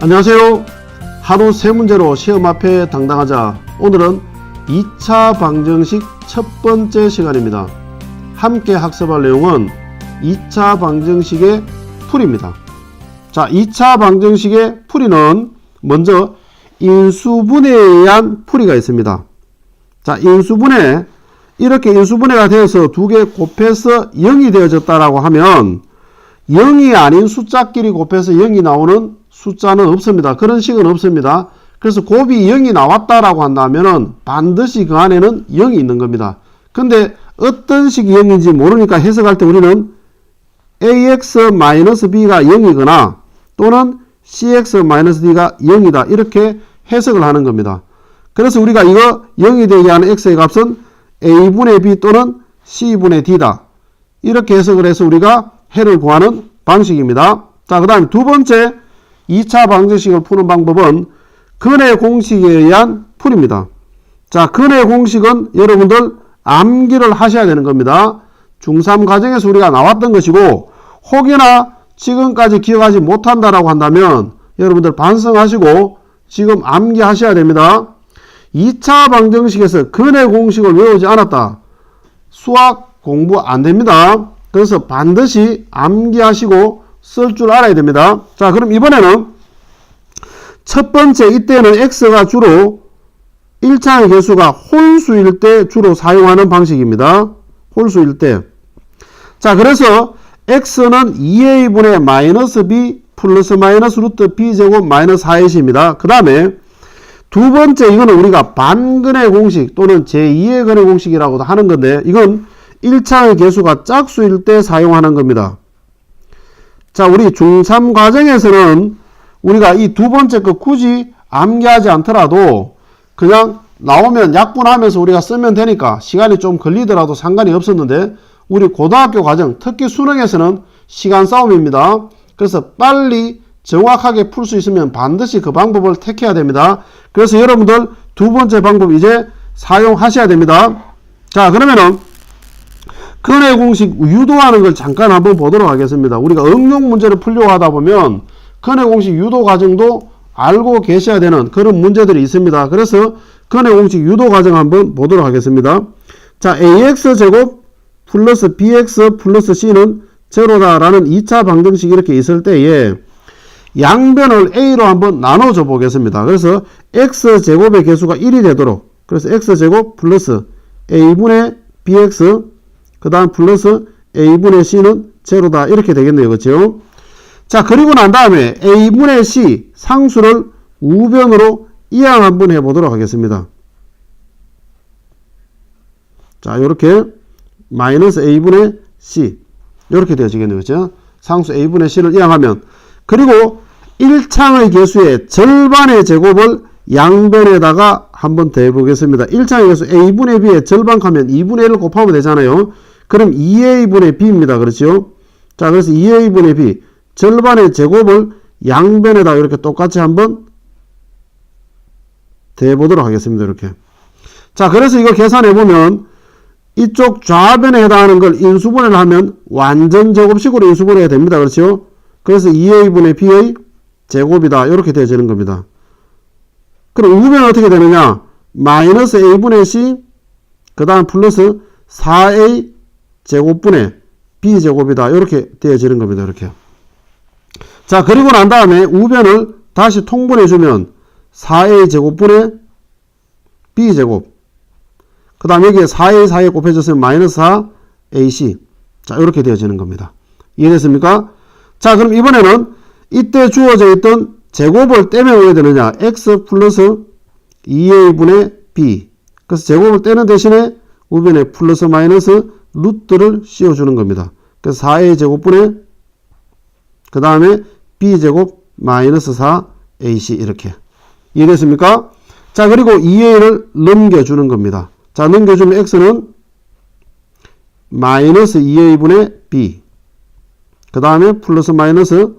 안녕하세요. 하루 세 문제로 시험 앞에 당당하자. 오늘은 2차 방정식 첫 번째 시간입니다. 함께 학습할 내용은 2차 방정식의 풀이입니다. 자, 2차 방정식의 풀이는 먼저 인수분해에 의한 풀이가 있습니다. 자, 인수분해, 이렇게 인수분해가 되어서 두 개 곱해서 0이 되어졌다라고 하면 0이 아닌 숫자끼리 곱해서 0이 나오는 숫자는 없습니다. 그런 식은 없습니다. 그래서 곱이 0이 나왔다라고 한다면은 반드시 그 안에는 0이 있는 겁니다. 근데 어떤 식이 0인지 모르니까 해석할 때 우리는 ax-b가 0이거나 또는 cx-d가 0이다. 이렇게 해석을 하는 겁니다. 그래서 우리가 이거 0이 되게 하는 x의 값은 a분의 b 또는 c분의 d다. 이렇게 해석을 해서 우리가 해를 구하는 방식입니다. 자, 그 다음에 두 번째 2차 방정식을 푸는 방법은 근의 공식에 의한 풀이입니다. 자, 근의 공식은 여러분들 암기를 하셔야 되는 겁니다. 중3 과정에서 우리가 나왔던 것이고, 혹여나 지금까지 기억하지 못한다라고 한다면 여러분들 반성하시고 지금 암기하셔야 됩니다. 2차 방정식에서 근의 공식을 외우지 않았다. 수학 공부 안 됩니다. 그래서 반드시 암기하시고 쓸 줄 알아야 됩니다. 자, 그럼 이번에는 첫 번째, 이때는 x가 주로 1차의 개수가 홀수일 때 주로 사용하는 방식입니다. 홀수일 때. 자, 그래서 x는 2a분의 마이너스 b 플러스 마이너스 루트 b제곱 마이너스 4ac입니다. 그 다음에 두 번째, 이거는 우리가 반근의 공식 또는 제2의 근의 공식이라고도 하는 건데, 이건 1차의 개수가 짝수일 때 사용하는 겁니다. 자, 우리 중3 과정에서는 우리가 이 두 번째 거 굳이 암기하지 않더라도 그냥 나오면 약분하면서 우리가 쓰면 되니까 시간이 좀 걸리더라도 상관이 없었는데, 우리 고등학교 과정, 특히 수능에서는 시간 싸움입니다. 그래서 빨리 정확하게 풀 수 있으면 반드시 그 방법을 택해야 됩니다. 그래서 여러분들 두 번째 방법 이제 사용하셔야 됩니다. 자, 그러면은 근의 공식 유도하는 걸 잠깐 한번 보도록 하겠습니다. 우리가 응용 문제를 풀려고 하다 보면 근의 공식 유도 과정도 알고 계셔야 되는 그런 문제들이 있습니다. 그래서 근의 공식 유도 과정 한번 보도록 하겠습니다. 자, ax제곱 플러스 bx 플러스 c는 제로다라는 2차 방정식이 이렇게 있을 때에 양변을 a로 한번 나눠줘 보겠습니다. 그래서 x제곱의 개수가 1이 되도록, 그래서 x제곱 플러스 a분의 bx 그 다음 플러스 a분의 c는 제로다. 이렇게 되겠네요. 그렇죠? 자, 그리고 난 다음에 a분의 c 상수를 우변으로 이항 한번 해보도록 하겠습니다. 자, 이렇게 마이너스 a분의 c 이렇게 되어지겠네요. 그렇죠? 상수 a분의 c를 이항하면, 그리고 1창의 개수의 절반의 제곱을 양변에다가 한번 더해보겠습니다. 1창의 개수 a분의 b의 절반하면 2분의 1을 곱하면 되잖아요. 그럼 2a분의 b입니다. 그렇죠? 자, 그래서 2a분의 b 절반의 제곱을 양변에다 이렇게 똑같이 한번 더해보도록 하겠습니다. 이렇게. 자, 그래서 이거 계산해보면 이쪽 좌변에 해당하는 걸 인수분해를 하면 완전 제곱식으로 인수분해가 됩니다. 그렇죠? 그래서 2a분의 b의 제곱이다. 이렇게 되어지는 겁니다. 그럼 우변은 어떻게 되느냐? 마이너스 a분의 c 그 다음 플러스 4a 제곱분의 b제곱이다. 이렇게 되어지는 겁니다. 이렇게. 자, 그리고 난 다음에 우변을 다시 통분해주면 4a 제곱분의 b제곱 그 다음 여기에 4a 4에 곱해졌으면 마이너스 4ac. 자, 이렇게 되어지는 겁니다. 이해됐습니까? 자, 그럼 이번에는 이때 주어져 있던 제곱을 떼면 왜 되느냐? x 플러스 2a분의 b. 그래서 제곱을 떼는 대신에 우변에 플러스 마이너스 루트를 씌워주는 겁니다. 그래서 4a 제곱분의 그 다음에 b제곱 마이너스 4ac 이렇게. 이해됐습니까? 자, 그리고 2a를 넘겨주는 겁니다. 자, 넘겨주면 x는 마이너스 2a분의 b 그 다음에 플러스 마이너스,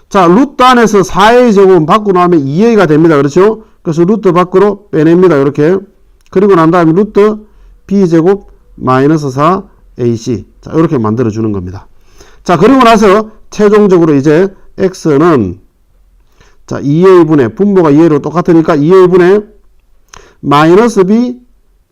자, 루트 안에서 4a 제곱은 밖으로 나오면 2a가 됩니다. 그렇죠? 그래서 루트 밖으로 빼냅니다. 이렇게. 그리고 난 다음에 루트 b제곱 마이너스 4ac. 자, 이렇게 만들어주는 겁니다. 자, 그리고 나서 최종적으로 이제 x는 자, 2a분의 분모가 2a로 똑같으니까 2a분의 마이너스 b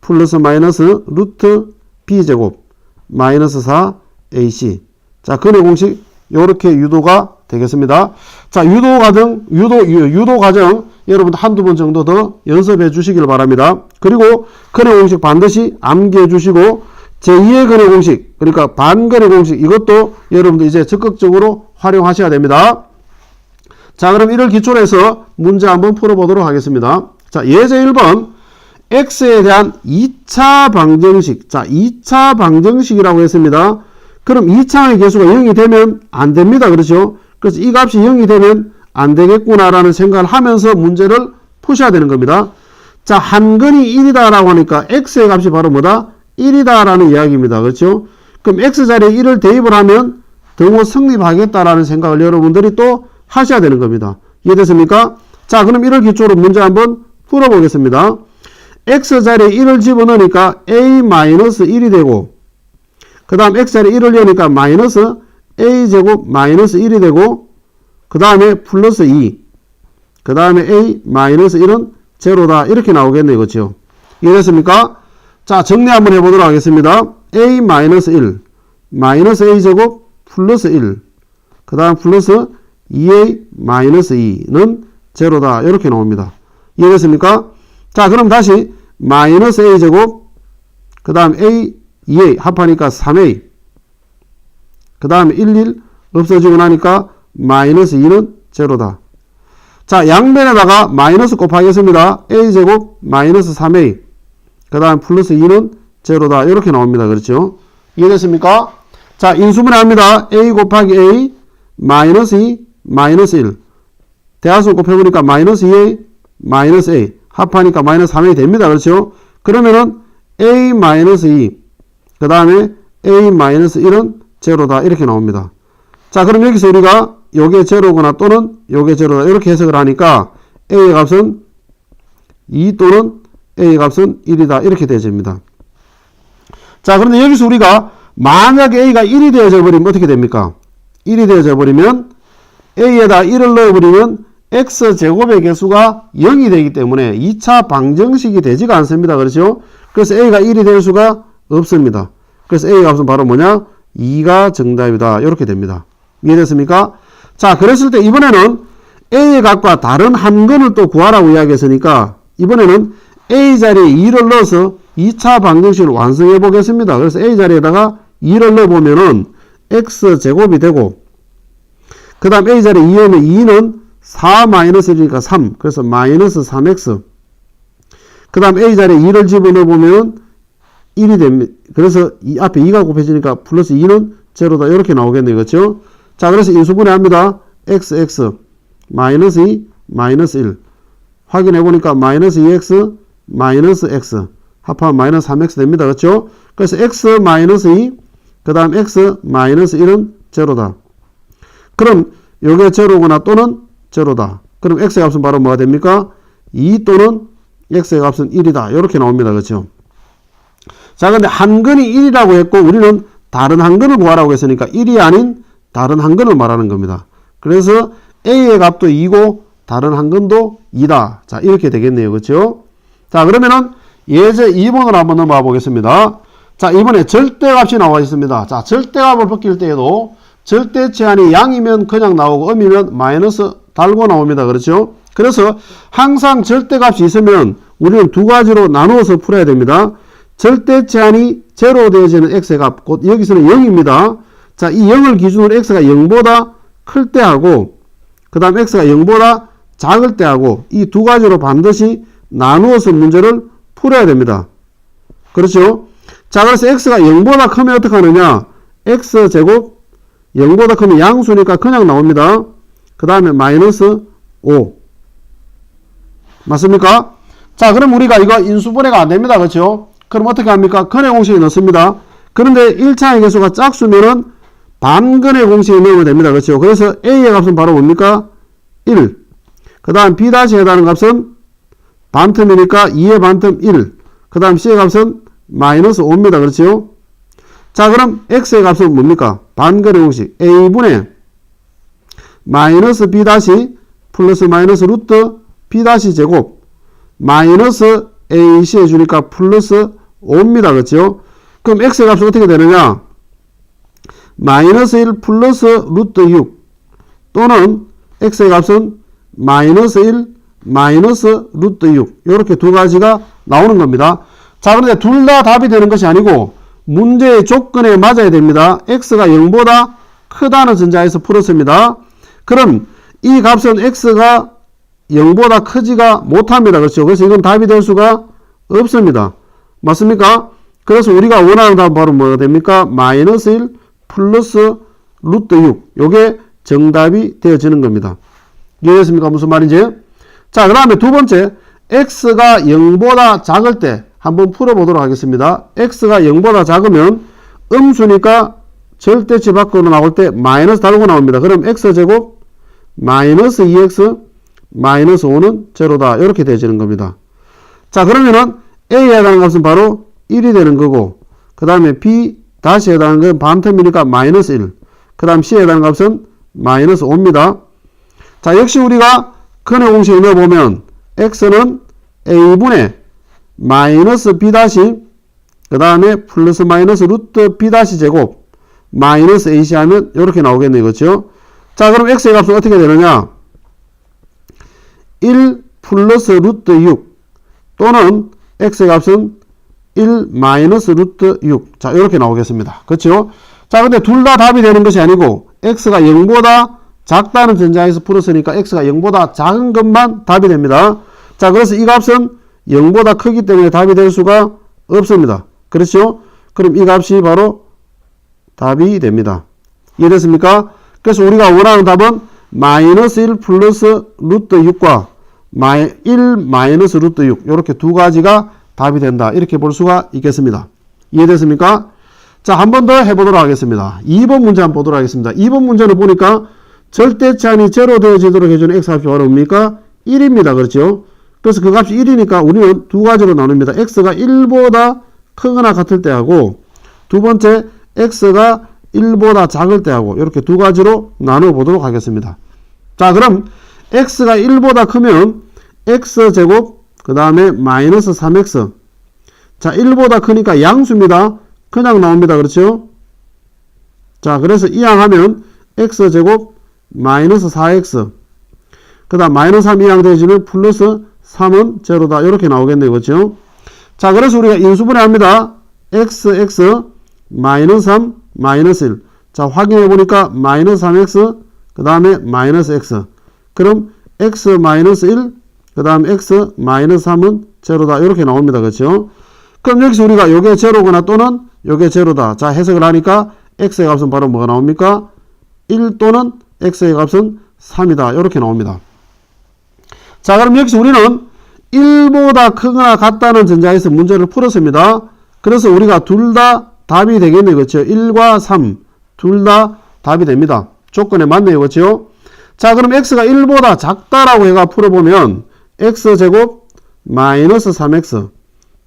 플러스 마이너스 루트 b제곱 마이너스 4ac. 자, 근의 공식 요렇게 유도가 되겠습니다. 자, 유도 과정 여러분들 한두 번 정도 더 연습해 주시길 바랍니다. 그리고 근의 공식 반드시 암기해 주시고 제2의 근의 공식, 그러니까 반근의 공식, 이것도 여러분들 이제 적극적으로 활용하셔야 됩니다. 자, 그럼 이를 기초로 해서 문제 한번 풀어보도록 하겠습니다. 자, 예제 1번 x에 대한 2차 방정식. 자, 2차 방정식이라고 했습니다. 그럼 2차의 개수가 0이 되면 안 됩니다. 그렇죠? 그래서 이 값이 0이 되면 안 되겠구나라는 생각을 하면서 문제를 푸셔야 되는 겁니다. 자, 한 근이 1이다 라고 하니까 x의 값이 바로 뭐다? 1이다 라는 이야기입니다. 그렇죠? 그럼 x자리에 1을 대입을 하면 등호 성립하겠다라는 생각을 여러분들이 또 하셔야 되는 겁니다. 이해됐습니까? 자, 그럼 이를 기초로 문제 한번 풀어보겠습니다. x자리에 1을 집어넣으니까 a-1이 되고, 그 다음 x자리에 1을 넣으니까 마이너스 a제곱 마이너스 1이 되고, 그 다음에 플러스 2, 그 다음에 a-1은 제로다. 이렇게 나오겠네요. 그렇죠? 이해됐습니까? 자, 정리 한번 해보도록 하겠습니다. a-1, 마이너스 a제곱 플러스 1, 그 다음 플러스 2a-2는 제로다. 이렇게 나옵니다. 이해됐습니까? 자, 그럼 다시 마이너스 a제곱, 그 다음 a, 2a 합하니까 3a, 그 다음에 1 없어지고 나니까 마이너스 2는 제로다. 자, 양변에다가 마이너스 곱하겠습니다. a제곱 마이너스 3a, 그 다음 플러스 2는 제로다. 이렇게 나옵니다. 그렇죠? 이해됐습니까? 자, 인수분해 합니다. a 곱하기 a 마이너스 2 마이너스 1, 대하수 곱해보니까 마이너스 2a 마이너스 a 합하니까 마이너스 3a 됩니다. 그렇죠? 그러면은 a 마이너스 2, 그 다음에 a 마이너스 1은 제로다. 이렇게 나옵니다. 자, 그럼 여기서 우리가 요게 제로거나 또는 요게 제로다. 이렇게 해석을 하니까 a의 값은 2 또는 a의 값은 1이다. 이렇게 되어집니다. 자, 그런데 여기서 우리가 만약에 a가 1이 되어져 버리면 어떻게 됩니까? 1이 되어져 버리면 a에다 1을 넣어버리면 x제곱의 개수가 0이 되기 때문에 2차 방정식이 되지가 않습니다. 그렇죠? 그래서 a가 1이 될 수가 없습니다. 그래서 a의 값은 바로 뭐냐? 2가 정답이다. 이렇게 됩니다. 이해됐습니까? 자, 그랬을 때 이번에는 a의 값과 다른 한 근을 또 구하라고 이야기했으니까 이번에는 a 자리에 2를 넣어서 2차 방정식을 완성해 보겠습니다. 그래서 a 자리에다가 2를 넣어보면은 x제곱이 되고, 그 다음 a 자리에 2는 2는 4-1이니까 3. 그래서 마이너스 3x. 그 다음 a 자리에 2를 집어넣어보면 1이 됩니다. 그래서 이 앞에 2가 곱해지니까 플러스 2는 제로다. 이렇게 나오겠네요. 그렇죠? 자, 그래서 인수분해 합니다. x, 마이너스 2, 마이너스 1. 확인해보니까 마이너스 2x, 마이너스 x. 합하면 마이너스 3x 됩니다. 그렇죠? 그래서 x 마이너스 2, 그 다음 x 마이너스 1은 제로다. 그럼 요게 제로거나 또는 제로다. 그럼 x의 값은 바로 뭐가 됩니까? 2 또는 x의 값은 1이다. 이렇게 나옵니다. 그렇죠? 자, 근데 한 근이 1이라고 했고 우리는 다른 한 근을 구하라고 했으니까 1이 아닌 다른 한 근을 말하는 겁니다. 그래서 a의 값도 2고 다른 한 근도 2다. 자, 이렇게 되겠네요. 그렇죠? 자, 그러면은 예제 2번으로 한번 넘어가 보겠습니다. 자, 이번에 절대값이 나와 있습니다. 자, 절대값을 벗길 때에도 절대 제한이 양이면 그냥 나오고 음이면 마이너스 달고 나옵니다. 그렇죠? 그래서 항상 절대값이 있으면 우리는 두 가지로 나누어서 풀어야 됩니다. 절대 제한이 제로 되어지는 x의 값, 곧 여기서는 0입니다. 자, 이 0을 기준으로 x가 0보다 클 때 하고, 그 다음 x가 0보다 작을 때 하고, 이 두 가지로 반드시 나누어서 문제를 풀어야 됩니다. 그렇죠? 자, 그래서 x가 0보다 크면 어떻게 하느냐? x제곱 0보다 크면 양수니까 그냥 나옵니다. 그 다음에 마이너스 5. 맞습니까? 자, 그럼 우리가 이거 인수분해가 안 됩니다. 그렇죠? 그럼 어떻게 합니까? 근의 공식에 넣습니다. 그런데 1차의 개수가 짝수면은 반근의 공식에 넣으면 됩니다. 그렇죠? 그래서 a의 값은 바로 뭡니까? 1. 그 다음 b' 해당하는 값은 반틈이니까 2의 반틈 1. 그 다음 c의 값은 마이너스 5입니다. 그렇죠? 자, 그럼 x의 값은 뭡니까? 반근의 공식 a분의 마이너스 b' 플러스 마이너스 루트 b 다시 제곱 마이너스 ac 해주니까 플러스 5입니다. 그렇죠? 그럼 x의 값은 어떻게 되느냐? 마이너스 1 플러스 루트 6 또는 x의 값은 마이너스 1 마이너스 루트 6 이렇게 두 가지가 나오는 겁니다. 자, 그런데 둘 다 답이 되는 것이 아니고 문제의 조건에 맞아야 됩니다. x가 0보다 크다는 전자에서 풀었습니다. 그럼 이 값은 x가 0보다 크지가 못합니다. 그렇죠? 그래서 이건 답이 될 수가 없습니다. 맞습니까? 그래서 우리가 원하는 답은 바로 뭐가 됩니까? 마이너스 1 플러스 루트 6 요게 정답이 되어지는 겁니다. 이해됐습니까? 무슨 말인지? 자, 그 다음에 두 번째 x가 0보다 작을 때 한번 풀어보도록 하겠습니다. x가 0보다 작으면 음수니까 절대치 밖으로 나올 때 마이너스 달고 나옵니다. 그럼 x제곱 마이너스 2x 마이너스 5는 제로다. 이렇게 되어지는 겁니다. 자, 그러면은 a에 해당하는 값은 바로 1이 되는 거고 그 다음에 b 다시 해당하는 건 반텀이니까 마이너스 1 그 다음 c에 해당하는 값은 마이너스 5입니다. 자, 역시 우리가 근의 공식에 넣어보면 x는 a분의 마이너스 b 다시 그 다음에 플러스 마이너스 루트 b 다시 제곱 마이너스 ac 하면 이렇게 나오겠네요. 그렇죠? 자, 그럼 x의 값은 어떻게 되느냐? 1 플러스 루트 6 또는 x의 값은 1 마이너스 루트 6 자, 이렇게 나오겠습니다. 그렇죠? 자, 근데 둘 다 답이 되는 것이 아니고 x가 0보다 작다는 전자에서 풀었으니까 x가 0보다 작은 것만 답이 됩니다. 자, 그래서 이 값은 0보다 크기 때문에 답이 될 수가 없습니다. 그렇죠? 그럼 이 값이 바로 답이 됩니다. 이해됐습니까? 그래서 우리가 원하는 답은 마이너스 1 플러스 루트 6과 1 마이너스 루트 6 이렇게 두 가지가 답이 된다. 이렇게 볼 수가 있겠습니다. 이해됐습니까? 자, 한 번 더 해보도록 하겠습니다. 2번 문제 한번 보도록 하겠습니다. 2번 문제는 보니까 절대치안이 제로 되어지도록 해주는 x값이 바로 뭡니까? 1입니다. 그렇죠? 그래서 그 값이 1이니까 우리는 두 가지로 나눕니다. x가 1보다 크거나 같을 때하고 두 번째 x가 1보다 작을 때하고 이렇게 두 가지로 나눠 보도록 하겠습니다. 자, 그럼 x가 1보다 크면 x제곱 그 다음에 마이너스 3x 자, 1보다 크니까 양수입니다. 그냥 나옵니다. 그렇죠? 자, 그래서 이항하면 x제곱 마이너스 4x 그 다음 마이너스 3 이항 되어지면 플러스 3은 제로다. 이렇게 나오겠네요. 그렇죠? 자, 그래서 우리가 인수분해 합니다. x 마이너스 3 마이너스 1 자, 확인해 보니까 마이너스 3x 그 다음에 마이너스 x 그럼 x 마이너스 1 그 다음 x 마이너스 3은 제로다. 이렇게 나옵니다. 그렇죠? 그럼 여기서 우리가 요게 제로거나 또는 요게 제로다. 자, 해석을 하니까 x의 값은 바로 뭐가 나옵니까? 1 또는 x의 값은 3이다. 이렇게 나옵니다. 자, 그럼 여기서 우리는 1보다 크거나 같다는 전자에서 문제를 풀었습니다. 그래서 우리가 둘 다 답이 되겠네요. 그렇죠? 1과 3 둘 다 답이 됩니다. 조건에 맞네요. 그렇죠? 자, 그럼 x가 1보다 작다라고 해가 풀어보면 x제곱 마이너스 3x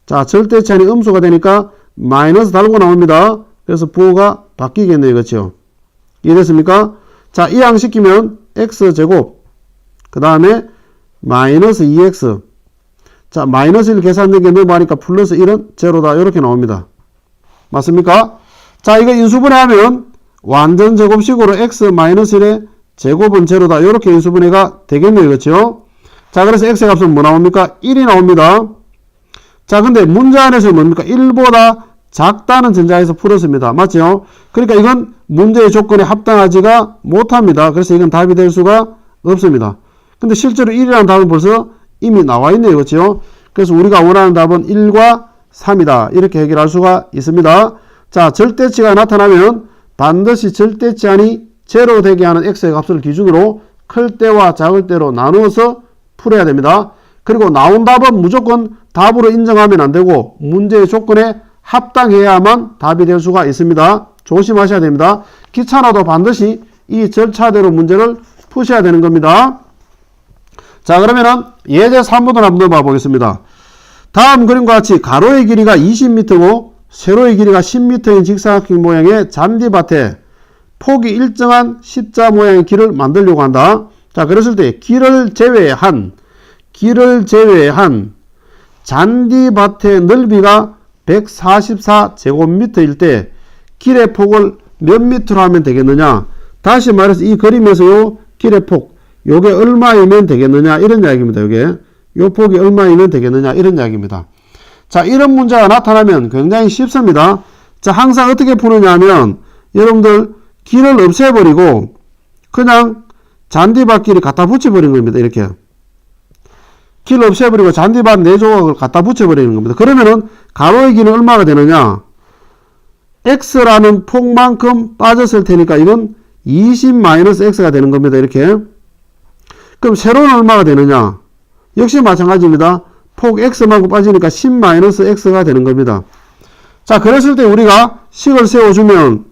자, 절대치안이 음수가 되니까 마이너스 달고 나옵니다. 그래서 부호가 바뀌겠네요. 그렇죠? 이해됐습니까? 자, 이항시키면 x제곱 그 다음에 마이너스 2x 자, 마이너스 1 계산된 게 넘어가니까 플러스 1은 제로다. 이렇게 나옵니다. 맞습니까? 자, 이거 인수분해하면 완전 제곱식으로 x 마이너스 1의 제곱은 제로다. 이렇게 인수분해가 되겠네요. 그렇죠? 자, 그래서 x의 값은 뭐 나옵니까? 1이 나옵니다. 자, 근데 문제 안에서 뭡니까? 1보다 작다는 전자에서 풀었습니다. 맞죠? 그러니까 이건 문제의 조건에 합당하지가 못합니다. 그래서 이건 답이 될 수가 없습니다. 근데 실제로 1이라는 답은 벌써 이미 나와 있네요. 그렇죠? 그래서 우리가 원하는 답은 1과 3이다. 이렇게 해결할 수가 있습니다. 자, 절대치가 나타나면 반드시 절대치안이 제로 되게 하는 x의 값을 기준으로 클 때와 작을 때로 나누어서 풀어야 됩니다. 그리고 나온 답은 무조건 답으로 인정하면 안 되고 문제의 조건에 합당해야만 답이 될 수가 있습니다. 조심하셔야 됩니다. 귀찮아도 반드시 이 절차대로 문제를 푸셔야 되는 겁니다. 자, 그러면은 예제 3번을 한번 봐 보겠습니다. 다음 그림과 같이 가로의 길이가 20m고 세로의 길이가 10m인 직사각형 모양의 잔디밭에 폭이 일정한 십자 모양의 길을 만들려고 한다. 자, 그랬을 때 길을 제외한 잔디밭의 넓이가 144제곱미터일 때 길의 폭을 몇 미터로 하면 되겠느냐. 다시 말해서 이 그림에서 요 길의 폭, 요게 얼마이면 되겠느냐, 이런 이야기입니다. 요게 요 폭이 얼마이면 되겠느냐, 이런 이야기입니다. 자, 이런 문제가 나타나면 굉장히 쉽습니다. 자, 항상 어떻게 푸느냐 하면 여러분들 길을 없애버리고 그냥 잔디밭 길이 갖다 붙여버리는 겁니다. 이렇게 길을 없애버리고 잔디밭 4조각을 갖다 붙여버리는 겁니다. 그러면은 가로의 길은 얼마가 되느냐, x라는 폭만큼 빠졌을 테니까 이건 20-x가 되는 겁니다. 이렇게. 그럼 세로는 얼마가 되느냐, 역시 마찬가지입니다. 폭 x만큼 빠지니까 10-x가 되는 겁니다. 자, 그랬을 때 우리가 식을 세워주면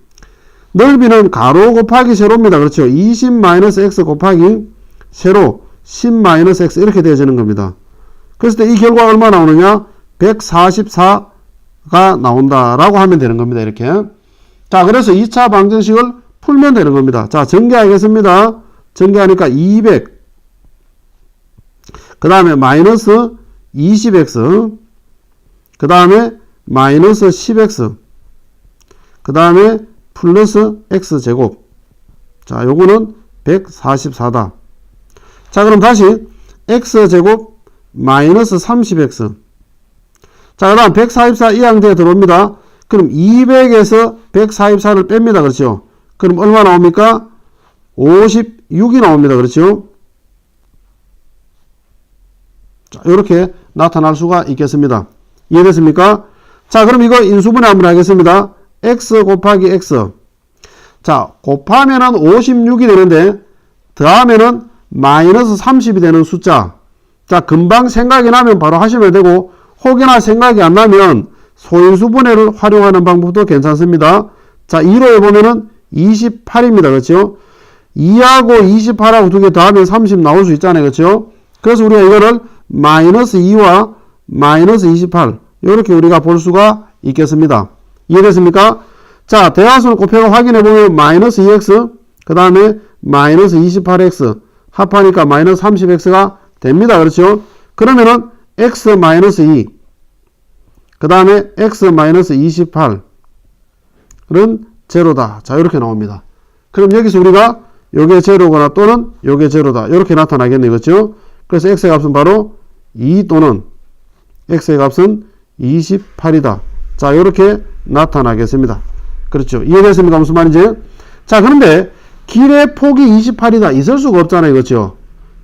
넓이는 가로 곱하기 세로입니다. 그렇죠? 20-x 곱하기 세로 10-x 이렇게 되어지는 겁니다. 그랬을 때 이 결과가 얼마 나오느냐, 144가 나온다라고 하면 되는 겁니다. 이렇게. 자, 그래서 2차 방정식을 풀면 되는 겁니다. 자, 전개하겠습니다. 전개하니까 200, 그 다음에 마이너스 20x, 그 다음에 마이너스 10x, 그 다음에 플러스 x제곱. 자, 요거는 144다. 자, 그럼 다시 x제곱 마이너스 30x. 자, 그 다음 144 이 항대에 들어옵니다. 그럼 200에서 144를 뺍니다. 그렇죠? 그럼 얼마 나옵니까? 56이 나옵니다. 그렇죠? 자, 이렇게 나타날 수가 있겠습니다. 이해됐습니까? 자, 그럼 이거 인수분해 한번 하겠습니다. x 곱하기 x. 자, 곱하면은 56이 되는데 더하면은 마이너스 30이 되는 숫자. 자, 금방 생각이 나면 바로 하시면 되고, 혹여나 생각이 안 나면 소인수분해를 활용하는 방법도 괜찮습니다. 자, 2로 해보면은 28입니다. 그렇죠? 2하고 28하고 두 개 더하면 30 나올 수 있잖아요. 그렇죠? 그래서 우리가 이거를 마이너스 2와 마이너스 28 이렇게 우리가 볼 수가 있겠습니다. 이해됐습니까? 자, 대화수를 곱해서 확인해보면 마이너스 2x 그 다음에 마이너스 28x 합하니까 마이너스 30x가 됩니다. 그렇죠? 그러면은 x 마이너스 2 그 다음에 x 마이너스 28은 제로다. 자, 이렇게 나옵니다. 그럼 여기서 우리가 요게 제로거나 또는 요게 제로다. 이렇게 나타나겠네요. 그렇죠? 그래서 x의 값은 바로 2 또는 x의 값은 28이다. 자, 이렇게 나타나겠습니다. 그렇죠? 이해됐습니까? 무슨 말인지? 자, 그런데 길의 폭이 28이다. 있을 수가 없잖아요. 그렇죠?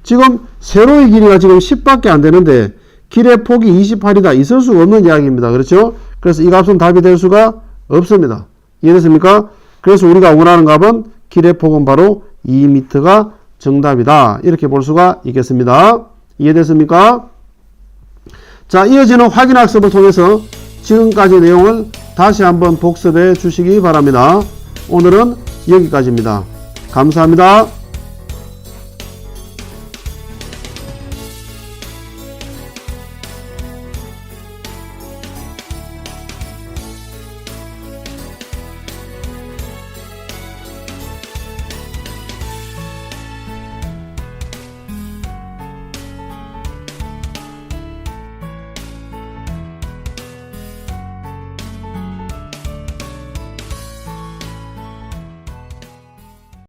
지금 세로의 길이가 지금 10밖에 안 되는데 길의 폭이 28이다. 있을 수가 없는 이야기입니다. 그렇죠? 그래서 이 값은 답이 될 수가 없습니다. 이해됐습니까? 그래서 우리가 원하는 값은 길의 폭은 바로 2m가 정답이다. 이렇게 볼 수가 있겠습니다. 이해됐습니까? 자, 이어지는 확인학습을 통해서 지금까지 내용을 다시 한번 복습해 주시기 바랍니다. 오늘은 여기까지입니다. 감사합니다.